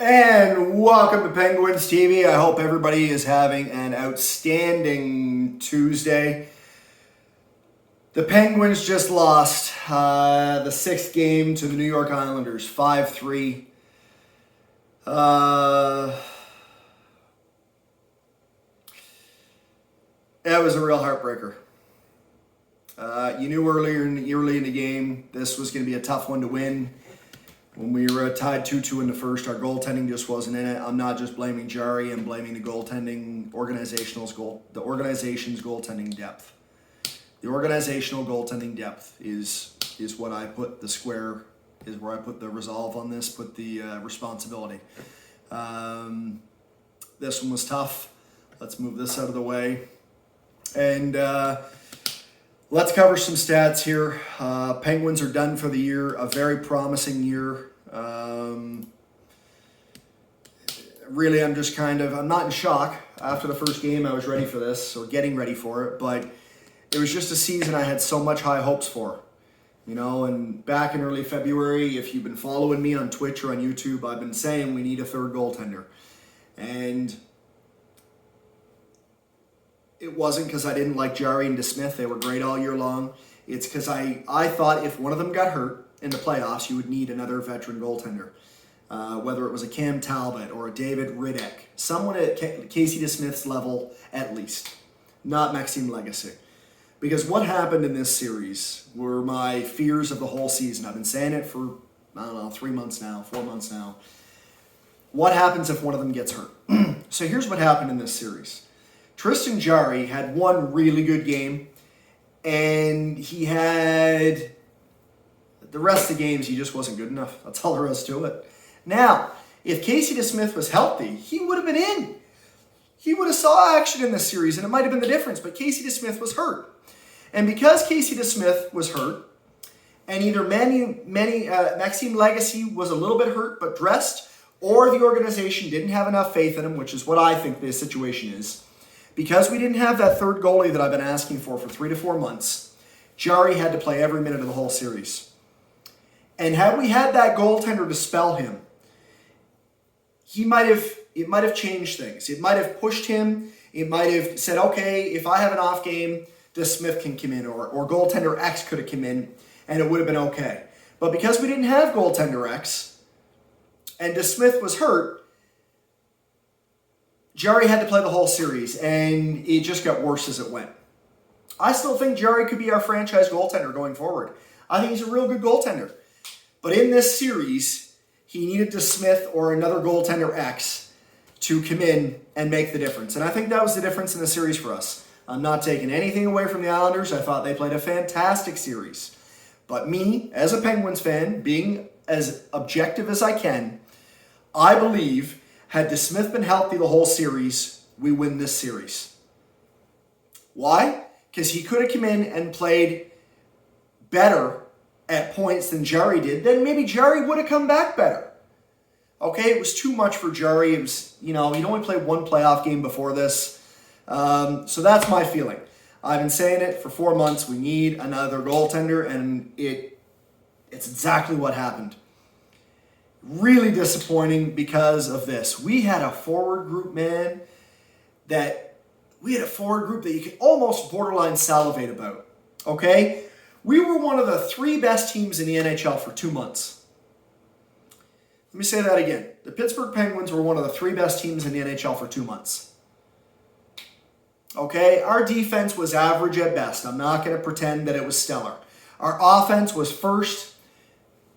And welcome to Penguins TV. I hope everybody is having an outstanding Tuesday. The Penguins just lost the sixth game to the New York Islanders, 5-3. That was a real heartbreaker. You knew early in the game this was going to be a tough one to win. When we were tied 2-2 in the first, our goaltending just wasn't in it. I'm not just blaming Jari, I'm blaming the goaltending the organization's goaltending depth. The organizational goaltending depth is what I put the square, is where I put the resolve on this, put the responsibility. This one was tough. Let's move this out of the way. And let's cover some stats here. Penguins are done for the year. A very promising year. Really, I'm not in shock. After the first game, I was ready for this, or getting ready for it, but it was just a season I had so much high hopes for. You know, and back in early February, if you've been following me on Twitch or on YouTube, I've been saying we need a third goaltender. And it wasn't because I didn't like Jari and DeSmith. They were great all year long. It's because I thought if one of them got hurt in the playoffs, you would need another veteran goaltender. Whether it was a Cam Talbot or a David Rittich. Someone at Casey DeSmith's level at least. Not Maxime Legacy. Because what happened in this series were my fears of the whole season. I've been saying it for, 3 months now, 4 months now. What happens if one of them gets hurt? So here's what happened in this series. Tristan Jari had one really good game, and he had the rest of the games, he just wasn't good enough. That's all there is to it. Now, if Casey DeSmith was healthy, he would have been in. He would have saw action in this series, and it might have been the difference, but Casey DeSmith was hurt. And because Casey DeSmith was hurt, and either Maxime Legacy was a little bit hurt but dressed, or the organization didn't have enough faith in him, which is what I think this situation is, because we didn't have that third goalie that I've been asking for 3 to 4 months, Jari had to play every minute of the whole series. And had we had that goaltender to spell him, it might have changed things. It might have pushed him. It might have said, okay, if I have an off game, DeSmith can come in, or goaltender X could have come in, and it would have been okay. But because we didn't have goaltender X, and DeSmith was hurt, Jari had to play the whole series, and it just got worse as it went. I still think Jari could be our franchise goaltender going forward. I think he's a real good goaltender. But in this series, he needed DeSmith or another goaltender X to come in and make the difference. And I think that was the difference in the series for us. I'm not taking anything away from the Islanders. I thought they played a fantastic series. But me, as a Penguins fan, being as objective as I can, I believe had DeSmith been healthy the whole series, we win this series. Why? Because he could have come in and played better at points than Jari did. Then maybe Jari would have come back better. Okay, it was too much for Jari. It was, he'd only played one playoff game before this. So that's my feeling. I've been saying it for 4 months. We need another goaltender, and it's exactly what happened. Really disappointing because of this. We had a forward group, man, that you could almost borderline salivate about. Okay? We were one of the 3 best teams in the NHL for 2 months. Let me say that again. The Pittsburgh Penguins were one of the 3 best teams in the NHL for 2 months. Okay? Our defense was average at best. I'm not going to pretend that it was stellar. Our offense was first.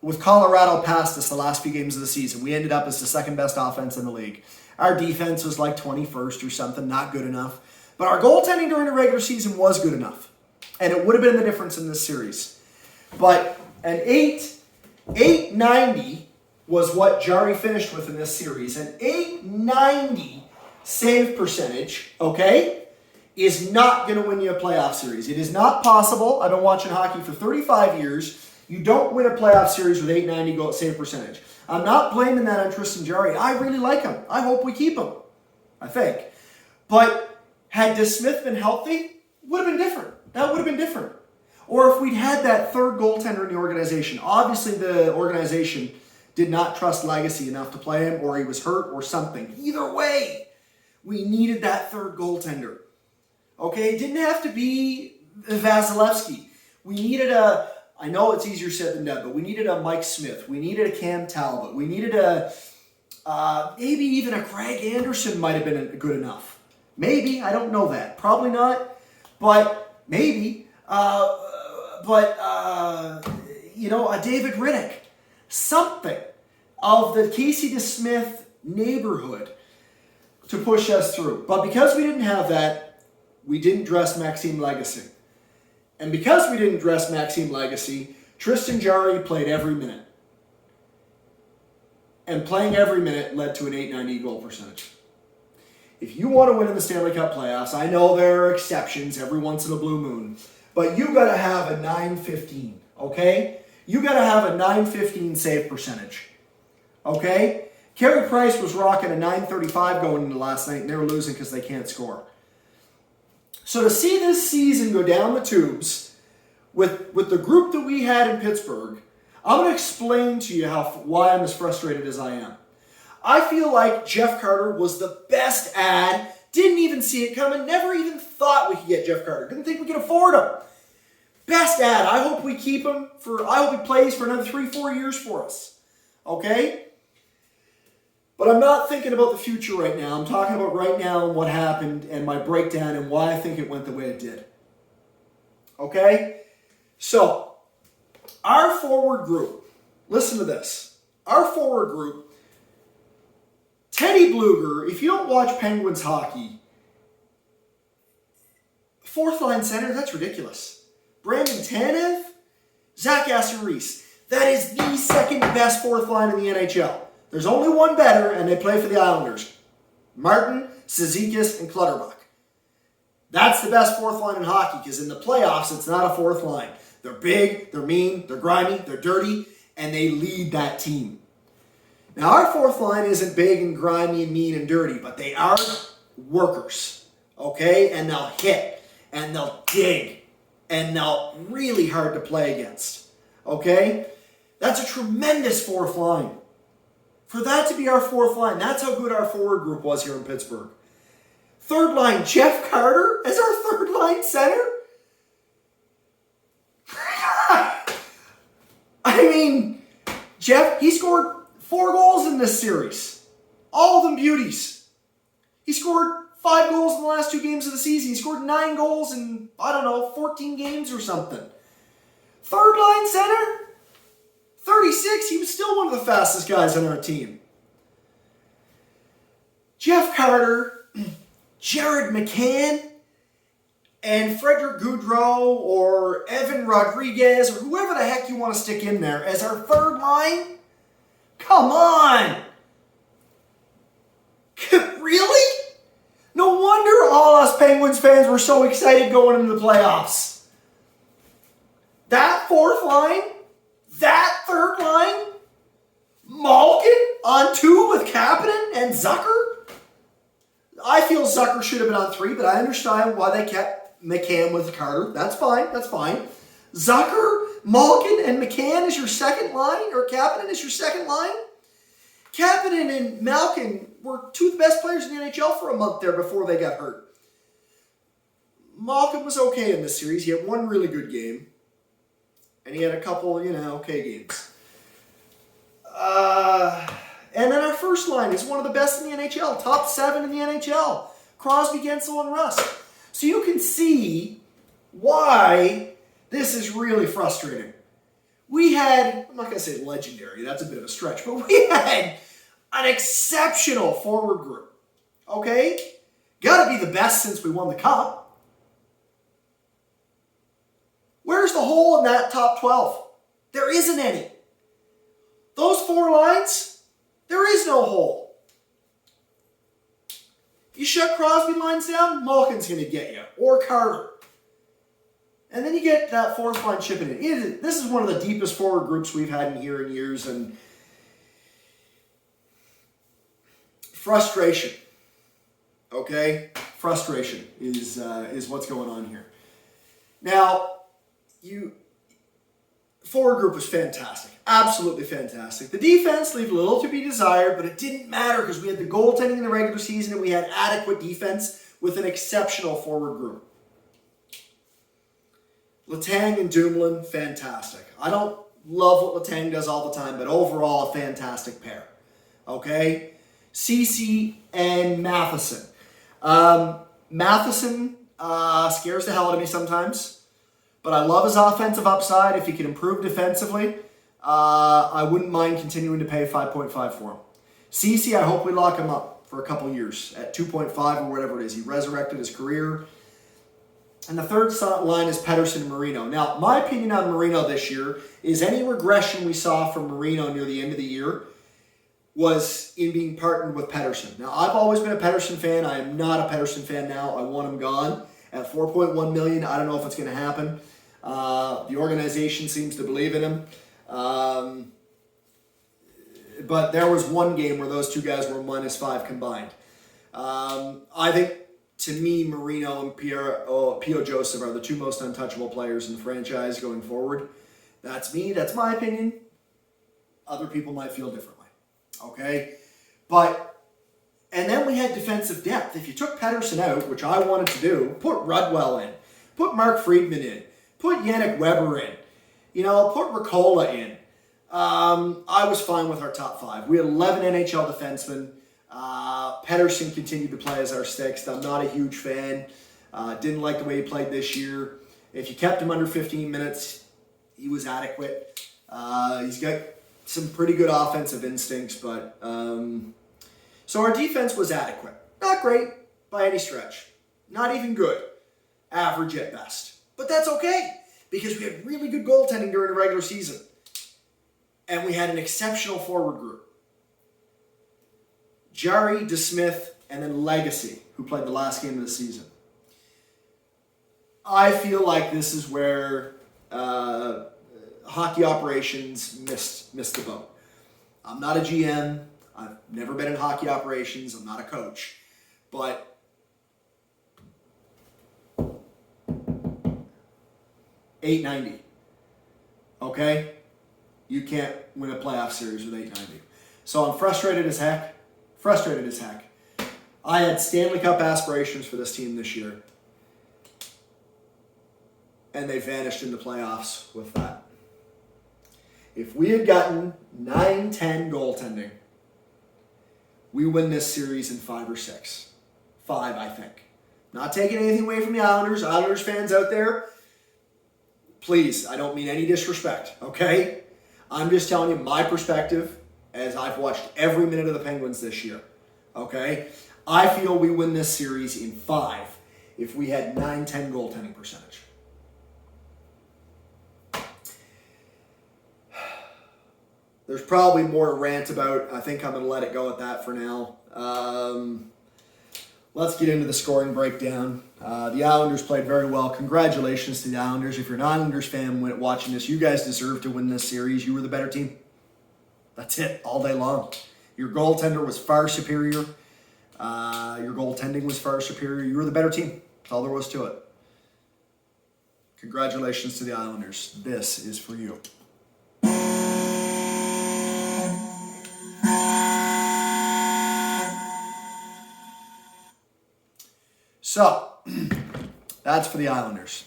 With Colorado past us the last few games of the season, we ended up as the second best offense in the league. Our defense was like 21st or something, not good enough. But our goaltending during the regular season was good enough. And it would have been the difference in this series. But an 890 was what Jari finished with in this series. An 890 save percentage, okay, is not going to win you a playoff series. It is not possible. I've been watching hockey for 35 years. You don't win a playoff series with 890 goal save percentage. I'm not blaming that on Tristan Jari. I really like him. I hope we keep him. I think. But had DeSmith been healthy, it would have been different. That would have been different. Or if we'd had that third goaltender in the organization. Obviously, the organization did not trust Legacy enough to play him, or he was hurt or something. Either way, we needed that third goaltender. Okay, it didn't have to be Vasilevsky. We needed I know it's easier said than done, but we needed a Mike Smith. We needed a Cam Talbot. We needed maybe even a Craig Anderson might have been good enough. Maybe, I don't know that. Probably not, but maybe. A David Riddick. Something of the Casey DeSmith neighborhood to push us through. But because we didn't have that, we didn't dress Maxime Legacy. And because we didn't dress Maxime Legacy, Tristan Jarry played every minute. And playing every minute led to an .890 goal percentage. If you want to win in the Stanley Cup playoffs, I know there are exceptions every once in a blue moon, but you got to have a .915, okay? You got to have a .915 save percentage, okay? Carey Price was rocking a .935 going into last night, and they were losing because they can't score. So to see this season go down the tubes with the group that we had in Pittsburgh, I'm going to explain to you why I'm as frustrated as I am. I feel like Jeff Carter was the best ad, didn't even see it coming, never even thought we could get Jeff Carter, didn't think we could afford him. Best ad. I hope we keep him I hope he plays for another 3-4 years for us. Okay? But I'm not thinking about the future right now. I'm talking about right now and what happened and my breakdown and why I think it went the way it did. Okay? So, our forward group, listen to this. Our forward group, Teddy Bluger, if you don't watch Penguins hockey, fourth line center, that's ridiculous. Brandon Tanev, Zach Aston-Reese. That is the second best fourth line in the NHL. There's only one better, and they play for the Islanders. Martin, Cizikas, and Clutterbuck. That's the best fourth line in hockey, because in the playoffs, it's not a fourth line. They're big, they're mean, they're grimy, they're dirty, and they lead that team. Now, our fourth line isn't big and grimy and mean and dirty, but they are workers, okay? And they'll hit, and they'll dig, and they're really hard to play against, okay? That's a tremendous fourth line. For that to be our fourth line, that's how good our forward group was here in Pittsburgh. Third line, Jeff Carter as our third line center? I mean, Jeff, he scored 4 goals in this series. All of them beauties. He scored 5 goals in the last 2 games of the season. He scored 9 goals in, 14 games or something. Third line center? 36, he was still one of the fastest guys on our team. Jeff Carter, Jared McCann, and Frederick Goudreau or Evan Rodriguez or whoever the heck you want to stick in there as our third line? Come on! Really? No wonder all us Penguins fans were so excited going into the playoffs. That fourth line? That third line? Malkin on 2 with Kapanen and Zucker? I feel Zucker should have been on 3, but I understand why they kept McCann with Carter. That's fine. Zucker, Malkin, and McCann is your second line? Or Kapanen is your second line? Kapanen and Malkin were 2 of the best players in the NHL for a month there before they got hurt. Malkin was okay in this series. He had 1 really good game. And he had a couple, okay games. And then our first line is one of the best in the NHL. Top 7 in the NHL. Crosby, Gensel, and Rust. So you can see why this is really frustrating. We had, I'm not going to say legendary, that's a bit of a stretch, but we had an exceptional forward group. Okay? Got to be the best since we won the Cup. Where's the hole in that top 12? There isn't any. Those 4 lines, there is no hole. You shut Crosby lines down, Malkin's going to get you, or Carter. And then you get that fourth line chipping in. This is one of the deepest forward groups we've had in here in years, and frustration. Okay? Frustration is what's going on here. Now, Forward group was fantastic. Absolutely fantastic. The defense left a little to be desired, but it didn't matter because we had the goaltending in the regular season and we had adequate defense with an exceptional forward group. Letang and Dumoulin, fantastic. I don't love what Letang does all the time, but overall, a fantastic pair. Okay? Ceci and Matheson. Matheson scares the hell out of me sometimes, but I love his offensive upside. If he can improve defensively, I wouldn't mind continuing to pay 5.5 for him. Ceci, I hope we lock him up for a couple years at 2.5 or whatever it is. He resurrected his career. And the third line is Pettersson and Marino. Now, my opinion on Marino this year is any regression we saw from Marino near the end of the year was in being partnered with Pettersson. Now, I've always been a Pettersson fan. I am not a Pettersson fan now. I want him gone at $4.1 million. I don't know if it's going to happen. The organization seems to believe in him. But there was one game where those two guys were -5 combined. I think, to me, Marino and P.O. Joseph are the two most untouchable players in the franchise going forward. That's me. That's my opinion. Other people might feel differently. Okay? And then we had defensive depth. If you took Pettersson out, which I wanted to do, put Rudwell in, put Mark Friedman in, put Yannick Weber in, put Ricola in. I was fine with our top 5. We had 11 NHL defensemen. Pettersson continued to play as our 6th. I'm not a huge fan. Didn't like the way he played this year. If you kept him under 15 minutes, he was adequate. He's got some pretty good offensive instincts, but so our defense was adequate. Not great by any stretch. Not even good. Average at best. But that's okay because we had really good goaltending during the regular season. And we had an exceptional forward group. Jarry, DeSmith, and then Legacy, who played the last game of the season. I feel like this is where hockey operations missed the boat. I'm not a GM. I've never been in hockey operations. I'm not a coach. But $890. Okay? You can't win a playoff series with $890. So I'm frustrated as heck. I had Stanley Cup aspirations for this team this year. And they vanished in the playoffs with that. If we had gotten 9-10 goaltending, we win this series in 5 or 6. 5, I think. Not taking anything away from the Islanders. Islanders fans out there, please, I don't mean any disrespect, okay? I'm just telling you my perspective as I've watched every minute of the Penguins this year. Okay? I feel we win this series in 5 if we had 9-10 goaltending percentage. There's probably more to rant about. I think I'm going to let it go at that for now. Let's get into the scoring breakdown. The Islanders played very well. Congratulations to the Islanders. If you're an Islanders fan watching this, you guys deserve to win this series. You were the better team. That's it, all day long. Your goaltender was far superior. Your goaltending was far superior. You were the better team. That's all there was to it. Congratulations to the Islanders. This is for you. So, that's for the Islanders.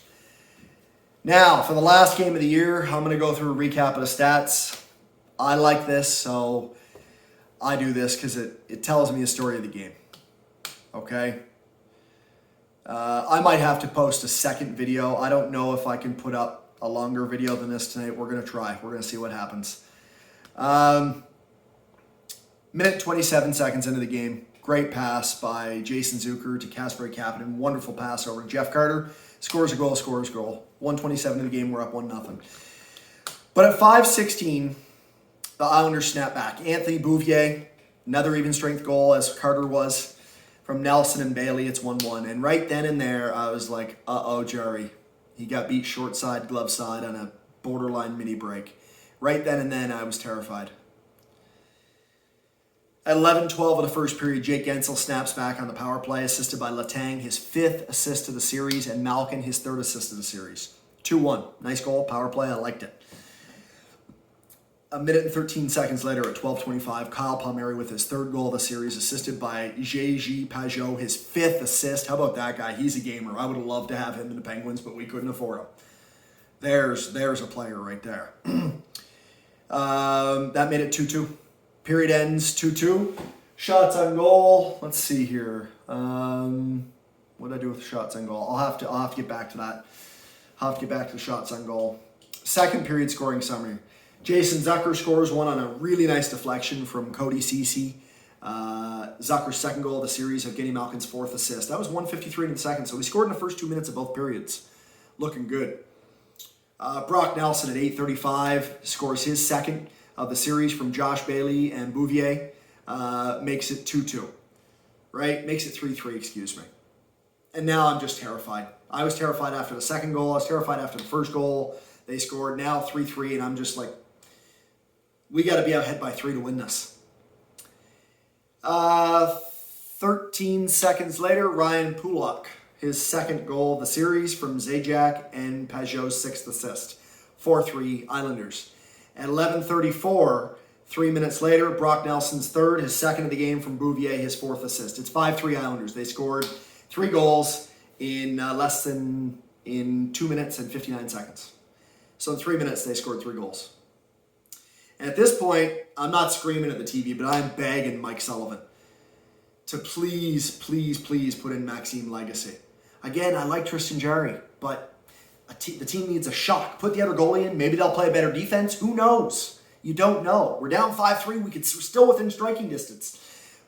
Now, for the last game of the year, I'm going to go through a recap of the stats. I like this, so I do this because it tells me a story of the game. Okay? I might have to post a second video. I don't know if I can put up a longer video than this tonight. We're going to try. We're going to see what happens. Minute 27 seconds into the game. Great pass by Jason Zucker to Kasperi Kapanen. Wonderful pass over to Jeff Carter. Scores a goal. 1:27 in the game. We're up 1-0. But at 5:16, the Islanders snap back. Anthony Bouvier, another even strength goal as Carter was. From Nelson and Bailey, it's 1-1. And right then and there, I was like, uh-oh, Jarry. He got beat short side, glove side on a borderline mini break. Right then and then, I was terrified. At 11:12 of the first period, Jake Gensel snaps back on the power play, assisted by Letang, his 5th assist of the series, and Malkin, his 3rd assist of the series. 2-1. Nice goal, power play, I liked it. A minute and 13 seconds later at 12:25, Kyle Palmieri with his third goal of the series, assisted by J.G. Pajot, his fifth assist. How about that guy? He's a gamer. I would have loved to have him in the Penguins, but we couldn't afford him. There's a player right there. That made it 2-2. Period ends 2-2. Shots on goal. Let's see here. What did I do with the shots on goal? I'll have to get back to that. I'll have to get back to the shots on goal. Second period scoring summary. Jason Zucker scores one on a really nice deflection from Cody Ceci. Zucker's second goal of the series, Evgeny Malkin's fourth assist. That was 1:53 in the second, so he scored in the first 2 minutes of both periods. Looking good. Brock Nelson at 8:35 scores his second of the series from Josh Bailey and Bouvier. Makes it 2-2. Right? Makes it 3-3, excuse me. And now I'm just terrified. I was terrified after the second goal. I was terrified after the first goal. They scored. Now 3-3, and I'm just like, we got to be ahead by 3 to win this. 13 seconds later, Ryan Pulock, his second goal of the series from Zajac and Pajot's sixth assist. 4-3 Islanders. At 11:34, 3 minutes later, Brock Nelson's third, his second of the game from Bouvier, his fourth assist. It's 5-3 Islanders. They scored 3 goals in 2 minutes and 59 seconds. So in 3 minutes, they scored 3 goals. And at this point, I'm not screaming at the TV, but I'm begging Mike Sullivan to please, please, please put in Maxime Legacy. Again, I like Tristan Jarry, but the team needs a shock. Put the other goalie in. Maybe they'll play better defense. Who knows? You don't know. We're down 5-3. We're still within striking distance.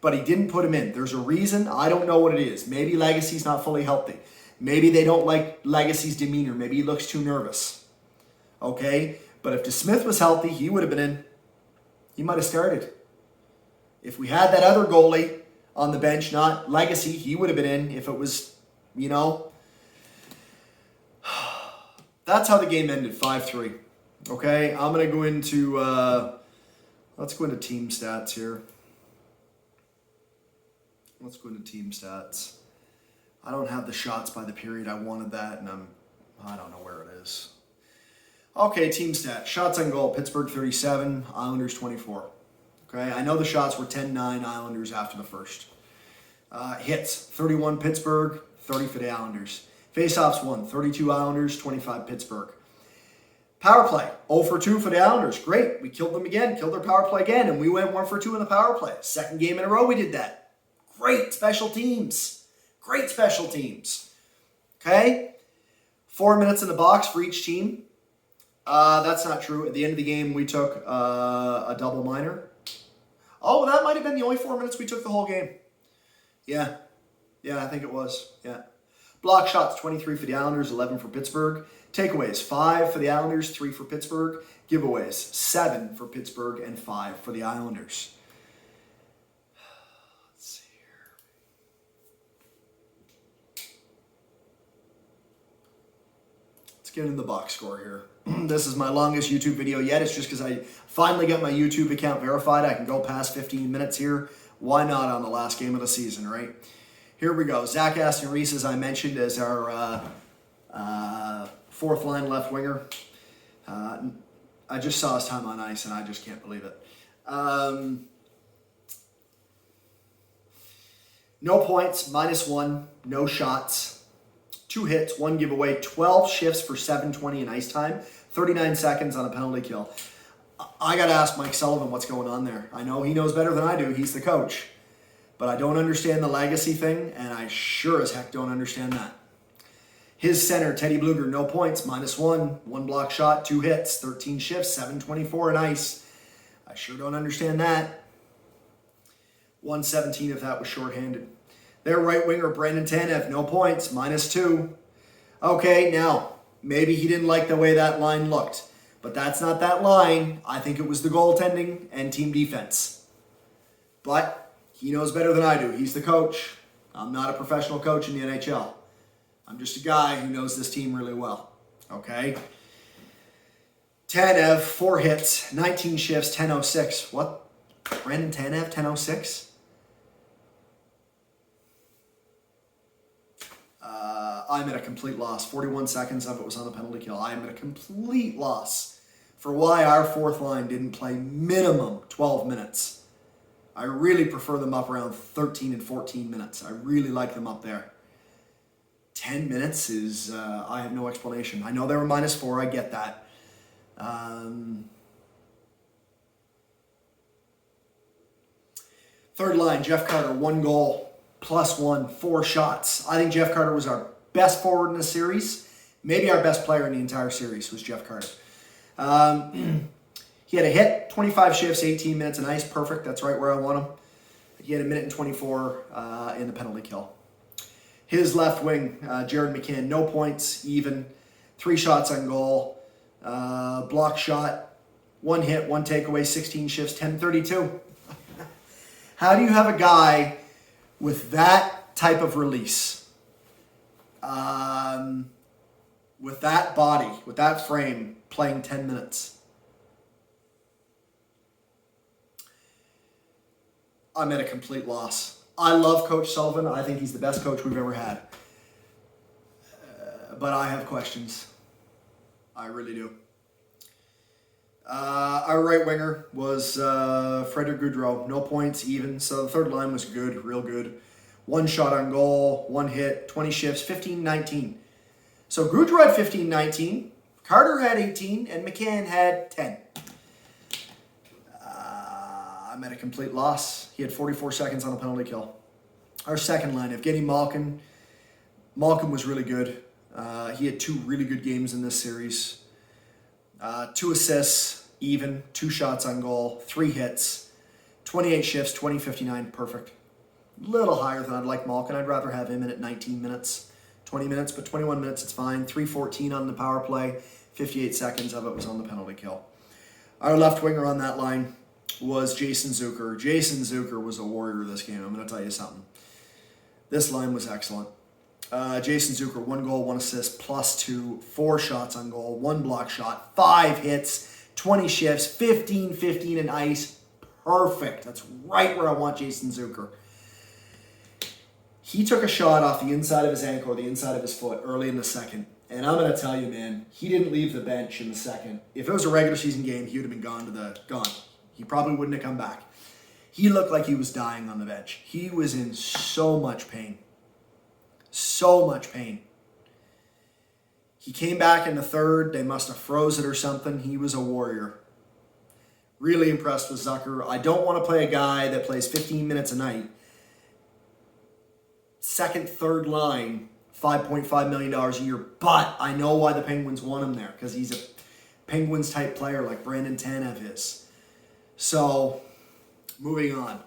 But he didn't put him in. There's a reason. I don't know what it is. Maybe Legacy's not fully healthy. Maybe they don't like Legacy's demeanor. Maybe he looks too nervous. Okay? But if DeSmith was healthy, he would have been in. He might have started. If we had that other goalie on the bench, not Legacy, he would have been in if it was, That's how the game ended, 5-3. Okay? I'm going to go into, let's go into team stats here. Let's go into team stats. I don't have the shots by the period. I wanted that, and I don't know where it is. Okay, team stats. Shots on goal, Pittsburgh 37, Islanders 24. Okay, I know the shots were 10-9 Islanders after the first. Hits, 31 Pittsburgh, 30 for the Islanders. Faceoffs won, 32 Islanders, 25 Pittsburgh. Power play, 0 for 2 for the Islanders. Great, we killed them again, killed their power play again, and we went 1 for 2 in the power play. Second game in a row we did that. Great special teams. Great special teams. Okay? 4 minutes in the box for each team. That's not true. At the end of the game, we took a double minor. Oh, that might have been the only 4 minutes we took the whole game. Yeah. Yeah, I think it was. Yeah. Block shots, 23 for the Islanders, 11 for Pittsburgh. Takeaways, 5 for the Islanders, 3 for Pittsburgh. Giveaways, 7 for Pittsburgh and 5 for the Islanders. Let's see here. Let's get into the box score here. This is my longest YouTube video yet. It's just because I finally got my YouTube account verified. I can go past 15 minutes here. Why not on the last game of the season, right? Here we go. Zach Aston Reese, as I mentioned, as our fourth line left winger. I just saw his time on ice, and I just can't believe it. No points, -1, no shots, 2 hits, 1 giveaway, 12 shifts for 7:20 in ice time, 39 seconds on a penalty kill. I got to ask Mike Sullivan what's going on there. I know he knows better than I do. He's the coach. But I don't understand the legacy thing, and I sure as heck don't understand that. His center, Teddy Bluger, no points, -1, 1 block shot, 2 hits, 13 shifts, 7:24 in ice. I sure don't understand that. 117 if that was shorthanded. Their right winger, Brandon Tanev, no points, -2. Okay, now, maybe he didn't like the way that line looked. But that's not that line. I think it was the goaltending and team defense. But he knows better than I do. He's the coach. I'm not a professional coach in the NHL. I'm just a guy who knows this team really well. Okay? Tanev, 4 hits, 19 shifts, 10:06. What? Brandon Tanev, 10:06? I'm at a complete loss. 41 seconds of it was on the penalty kill. I am at a complete loss. for why our fourth line didn't play minimum 12 minutes. I really prefer them up around 13 and 14 minutes. I really like them up there. 10 minutes is, I have no explanation. I know they were -4, I get that. Third line, Jeff Carter, 1 goal, +1, 4 shots. I think Jeff Carter was our best forward in the series. Maybe our best player in the entire series was Jeff Carter. He had a hit, 25 shifts, 18 minutes on ice. Perfect. That's right where I want him. He had a minute and 24 in the penalty kill. His left wing, Jared McCann, no points, even. 3 shots on goal. Block shot, 1 hit, 1 takeaway, 16 shifts, 10:32. How do you have a guy with that type of release, with that body, with that frame, playing 10 minutes? I'm at a complete loss. I love Coach Sullivan. I think he's the best coach we've ever had. But I have questions. I really do. Our right winger was Frederick Goudreau. No points, even. So the third line was good, real good. 1 shot on goal, 1 hit, 20 shifts, 15-19. So Goudreau had 15-19, Carter had 18, and McCann had 10. I'm at a complete loss. He had 44 seconds on a penalty kill. Our second line, Evgeny Malkin. Malkin was really good. He had 2 really good games in this series. 2 assists, even, 2 shots on goal, 3 hits, 28 shifts, 20-59, perfect. Little higher than I'd like Malkin. I'd rather have him in at 19 minutes, 20 minutes, but 21 minutes, it's fine. 3:14 on the power play, 58 seconds of it was on the penalty kill. Our left winger on that line was Jason Zucker. Jason Zucker was a warrior this game, I'm going to tell you something. This line was excellent. Jason Zucker, 1 goal, 1 assist, +2, 4 shots on goal, 1 block shot, 5 hits, 20 shifts, 15-15 in ice. Perfect. That's right where I want Jason Zucker. He took a shot off the inside of his ankle or the inside of his foot early in the second. And I'm going to tell you, man, he didn't leave the bench in the second. If it was a regular season game, he would have been gone. He probably wouldn't have come back. He looked like he was dying on the bench. He was in so much pain. So much pain. He came back in the third. They must have froze it or something. He was a warrior. Really impressed with Zucker. I don't want to play a guy that plays 15 minutes a night. Second, third line, $5.5 million a year. But I know why the Penguins want him there, because he's a Penguins-type player like Brandon Tanev is. So, moving on.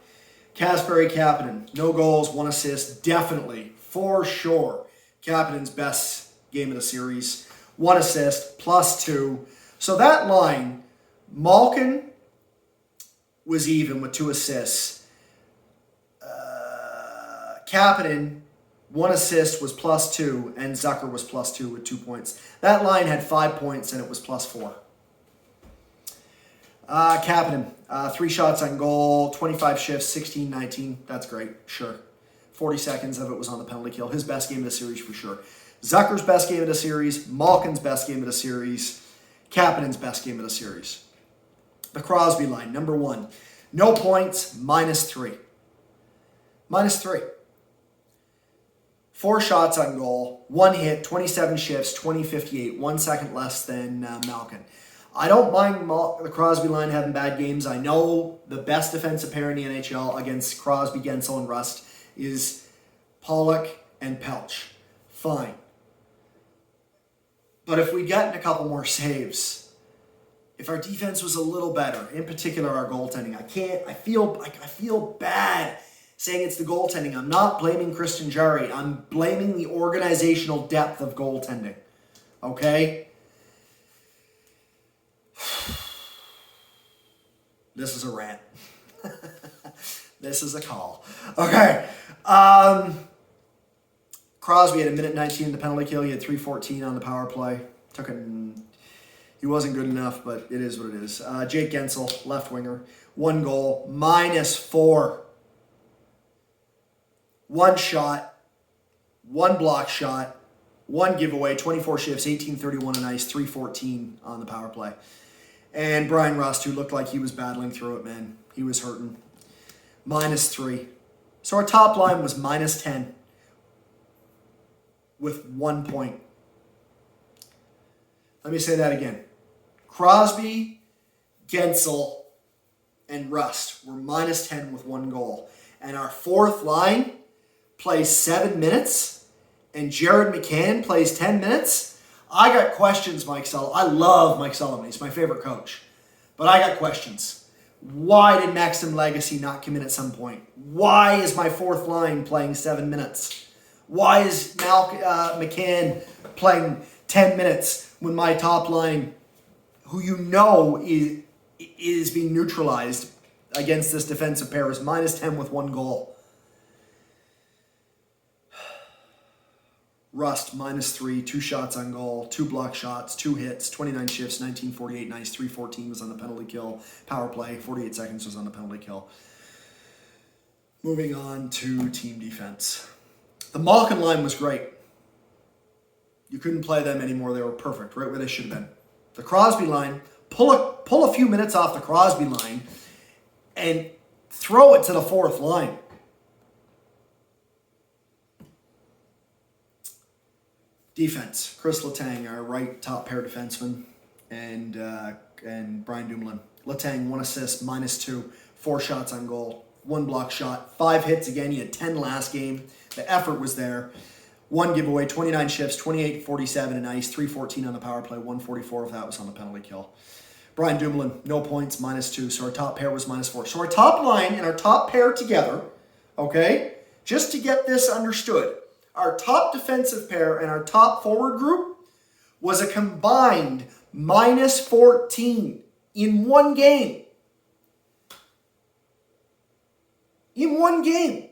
Kasperi Kapanen, no goals, 1 assist, definitely, for sure, Kapanen's best game of the series. 1 assist, +2. So that line, Malkin was even with 2 assists. Kapanen, 1 assist was +2, and Zucker was +2 with 2 points. That line had 5 points, and it was +4. Kapanen, 3 shots on goal, 25 shifts, 16-19. That's great, sure. 40 seconds of it was on the penalty kill. His best game of the series for sure. Zucker's best game of the series, Malkin's best game of the series, Kapanen's best game of the series. The Crosby line, number 1. No points, -3. -3. 4 shots on goal, 1 hit, 27 shifts, 20-58, 1 second less than Malkin. I don't mind the Crosby line having bad games. I know the best defensive pair in the NHL against Crosby, Gensel, and Rust is Pollock and Pelch. Fine. But if we get in a couple more saves, if our defense was a little better, in particular our goaltending, I feel bad saying it's the goaltending. I'm not blaming Christian Jarry. I'm blaming the organizational depth of goaltending. Okay? This is a rant. This is a call. Okay. Crosby had a minute 19 in the penalty kill. He had 3:14 on the power play. He wasn't good enough, but it is what it is. Jake Gensel, left winger, 1 goal, -4. 1 shot, 1 block shot, 1 giveaway, 24 shifts, 18-31 on ice, 3:14 on the power play. And Brian Rust, who looked like he was battling through it, man. He was hurting. -3. So our top line was -10 with 1 point. Let me say that again. Crosby, Gensel, and Rust were -10 with 1 goal. And our fourth line plays 7 minutes, and Jared McCann plays 10 minutes. I got questions, Mike Sullivan. I love Mike Sullivan. He's my favorite coach. But I got questions. Why did Maxim Legacy not come in at some point? Why is my fourth line playing 7 minutes? Why is McCann playing 10 minutes when my top line, who you know is being neutralized against this defensive pair, is -10 with 1 goal? Rust, -3, 2 shots on goal, 2 block shots, 2 hits, 29 shifts, 1948 nice, 314 was on the penalty kill. Power play, 48 seconds was on the penalty kill. Moving on to team defense. The Malkin line was great. You couldn't play them anymore. They were perfect, right where they should have been. The Crosby line, pull a few minutes off the Crosby line and throw it to the fourth line. Defense, Chris Letang, our right top pair defenseman, and Brian Dumoulin. Letang, 1 assist, -2, 4 shots on goal, 1 block shot, 5 hits again. He had 10 last game. The effort was there. 1 giveaway, 29 shifts, 28-47 in ice, 314 on the power play, 144 of that was on the penalty kill. Brian Dumoulin, no points, -2. So our top pair was -4. So our top line and our top pair together, okay, just to get this understood, our top defensive pair and our top forward group was a combined -14 in 1 game. In 1 game.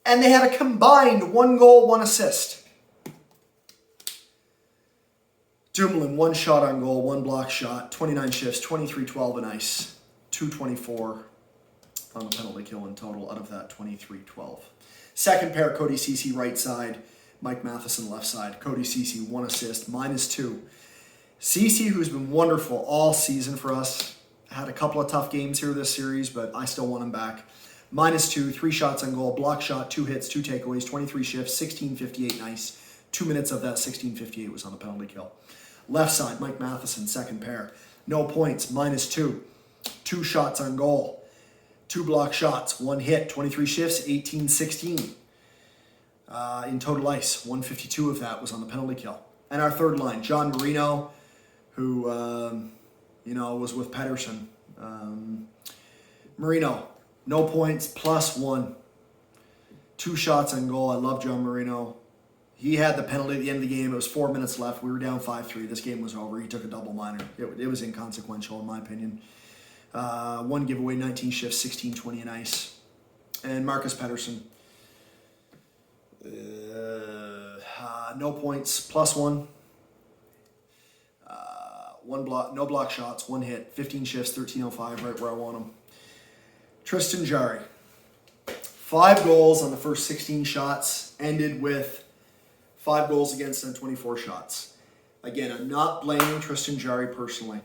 And they had a combined 1 goal, 1 assist. Dumoulin, 1 shot on goal, 1 block shot, 29 shifts, 23-12 in ice, 224 on the penalty kill in total out of that 23-12. Second pair, Cody Ceci right side, Mike Matheson left side. Cody Ceci, 1 assist, -2. Ceci, who's been wonderful all season for us, had a couple of tough games here this series, but I still want him back. -2, 3 shots on goal, block shot, 2 hits, 2 takeaways, 23 shifts, 16:58 nice. 2 minutes of that 16:58 was on the penalty kill. Left side, Mike Matheson, second pair. No points, -2. 2 shots on goal. 2 block shots, 1 hit, 23 shifts, 18-16. In total ice, 152 of that was on the penalty kill. And our third line, John Marino, who, was with Pettersson. Marino, no points, +1. 2 shots on goal. I love John Marino. He had the penalty at the end of the game. It was 4 minutes left. We were down 5-3. This game was over. He took a double minor. It was inconsequential in my opinion. 1 giveaway, 19 shifts, 16-20 in ice. And Marcus Pettersson, no points, +1. 1 block, no block shots, 1 hit, 15 shifts, 13:05, right where I want him. Tristan Jarry, 5 goals on the first 16 shots, ended with 5 goals against on 24 shots. Again, I'm not blaming Tristan Jarry personally.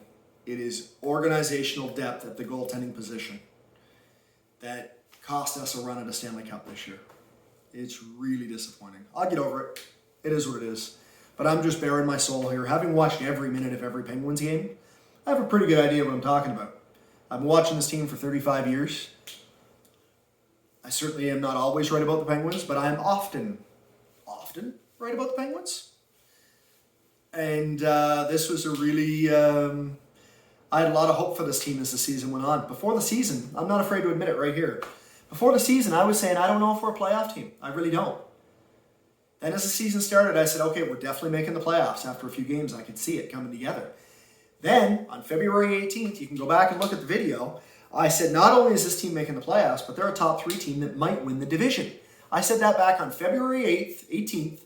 It is organizational depth at the goaltending position that cost us a run at a Stanley Cup this year. It's really disappointing. I'll get over it. It is what it is. But I'm just bearing my soul here. Having watched every minute of every Penguins game, I have a pretty good idea what I'm talking about. I've been watching this team for 35 years. I certainly am not always right about the Penguins, but I'm often right about the Penguins. And this was a really... I had a lot of hope for this team as the season went on. Before the season, I'm not afraid to admit it right here. Before the season, I was saying, I don't know if we're a playoff team. I really don't. Then as the season started, I said, okay, we're definitely making the playoffs. After a few games, I could see it coming together. Then, on February 18th, you can go back and look at the video, I said, not only is this team making the playoffs, but they're a top 3 team that might win the division. I said that back on February 18th,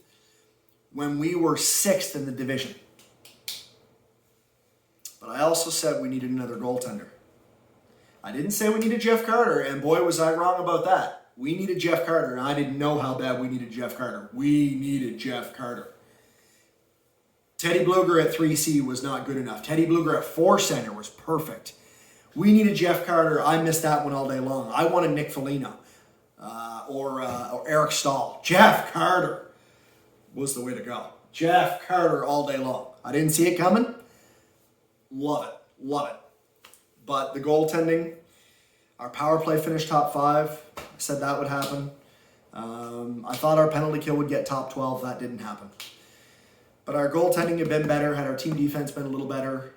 when we were 6th in the division. But I also said we needed another goaltender. I didn't say we needed Jeff Carter, and boy was I wrong about that. We needed Jeff Carter, and I didn't know how bad we needed Jeff Carter. We needed Jeff Carter. Teddy Bluger at 3C was not good enough. Teddy Bluger at 4 center was perfect. We needed Jeff Carter. I missed that one all day long. I wanted Nick Foligno or Eric Stahl. Jeff Carter was the way to go. Jeff Carter all day long. I didn't see it coming. Love it. Love it. But the goaltending, our power play finished top 5. I said that would happen. I thought our penalty kill would get top 12. That didn't happen. But our goaltending had been better. Had our team defense been a little better,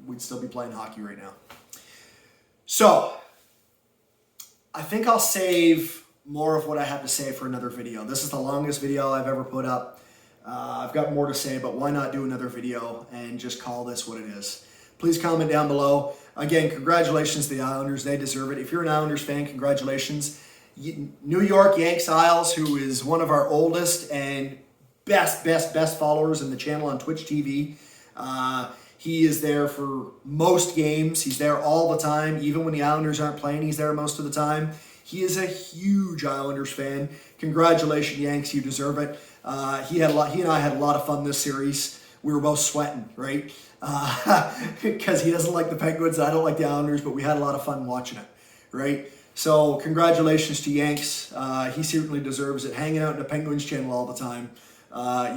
we'd still be playing hockey right now. So, I think I'll save more of what I have to say for another video. This is the longest video I've ever put up. I've got more to say, but why not do another video and just call this what it is? Please comment down below. Again, congratulations to the Islanders. They deserve it. If you're an Islanders fan, congratulations. New York Yanks Isles, who is one of our oldest and best followers in the channel on Twitch TV. He is there for most games. He's there all the time. Even when the Islanders aren't playing, he's there most of the time. He is a huge Islanders fan. Congratulations, Yanks. You deserve it. He and I had a lot of fun this series. We were both sweating, right? Because he doesn't like the Penguins. I don't like the Islanders, but we had a lot of fun watching it, right? So congratulations to Yanks. He certainly deserves it. Hanging out in the Penguins channel all the time.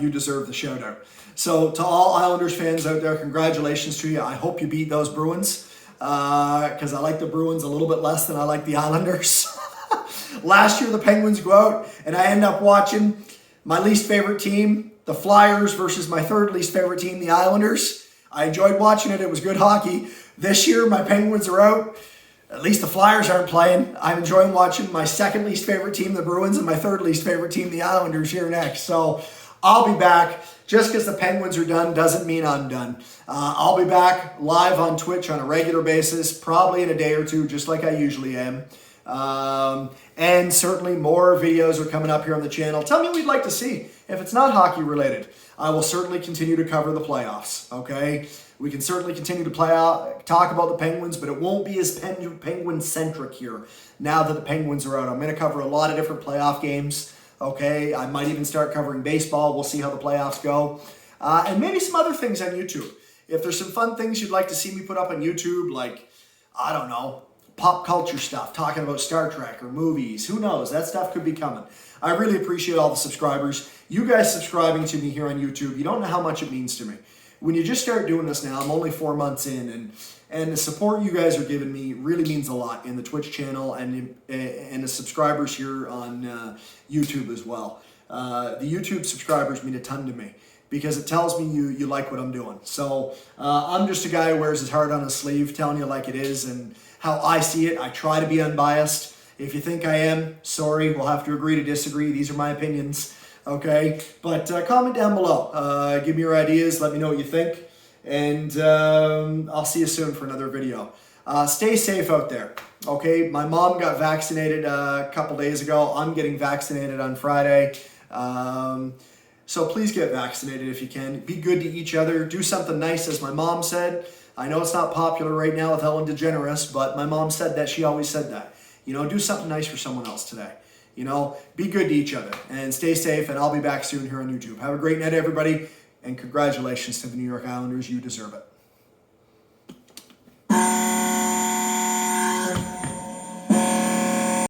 You deserve the shout out. So to all Islanders fans out there, congratulations to you. I hope you beat those Bruins because I like the Bruins a little bit less than I like the Islanders. Last year the Penguins go out and I end up watching my least favorite team, the Flyers, versus my third least favorite team, the Islanders. I enjoyed watching it. It was good hockey. This year my Penguins are out. At least the Flyers aren't playing. I'm enjoying watching my second least favorite team, the Bruins, and my third least favorite team, the Islanders, here next. So I'll be back. Just because the Penguins are done doesn't mean I'm done. I'll be back live on Twitch on a regular basis, probably in a day or two, just like I usually am. And certainly more videos are coming up here on the channel. Tell me what you'd like to see. If it's not hockey related, I will certainly continue to cover the playoffs, okay? We can certainly continue to talk about the Penguins, but it won't be as Penguin-centric here now that the Penguins are out. I'm going to cover a lot of different playoff games. Okay, I might even start covering baseball. We'll see how the playoffs go. And maybe some other things on YouTube. If there's some fun things you'd like to see me put up on YouTube, like, I don't know, pop culture stuff, talking about Star Trek or movies, who knows? That stuff could be coming. I really appreciate all the subscribers. You guys subscribing to me here on YouTube, you don't know how much it means to me. When you just start doing this now, I'm only 4 months in, and the support you guys are giving me really means a lot in the Twitch channel and the subscribers here on YouTube as well. The YouTube subscribers mean a ton to me because it tells me you like what I'm doing. So I'm just a guy who wears his heart on his sleeve, telling you like it is and how I see it. I try to be unbiased. If you think I am, sorry, we'll have to agree to disagree. These are my opinions, okay? But comment down below. Give me your ideas. Let me know what you think. And I'll see you soon for another video. Stay safe out there, okay? My mom got vaccinated a couple days ago. I'm getting vaccinated on Friday. So please get vaccinated if you can. Be good to each other. Do something nice, as my mom said. I know it's not popular right now with Ellen DeGeneres, but my mom said that. She always said that. You know, do something nice for someone else today. You know, be good to each other. And stay safe, and I'll be back soon here on YouTube. Have a great night, everybody. And congratulations to the New York Islanders. You deserve it.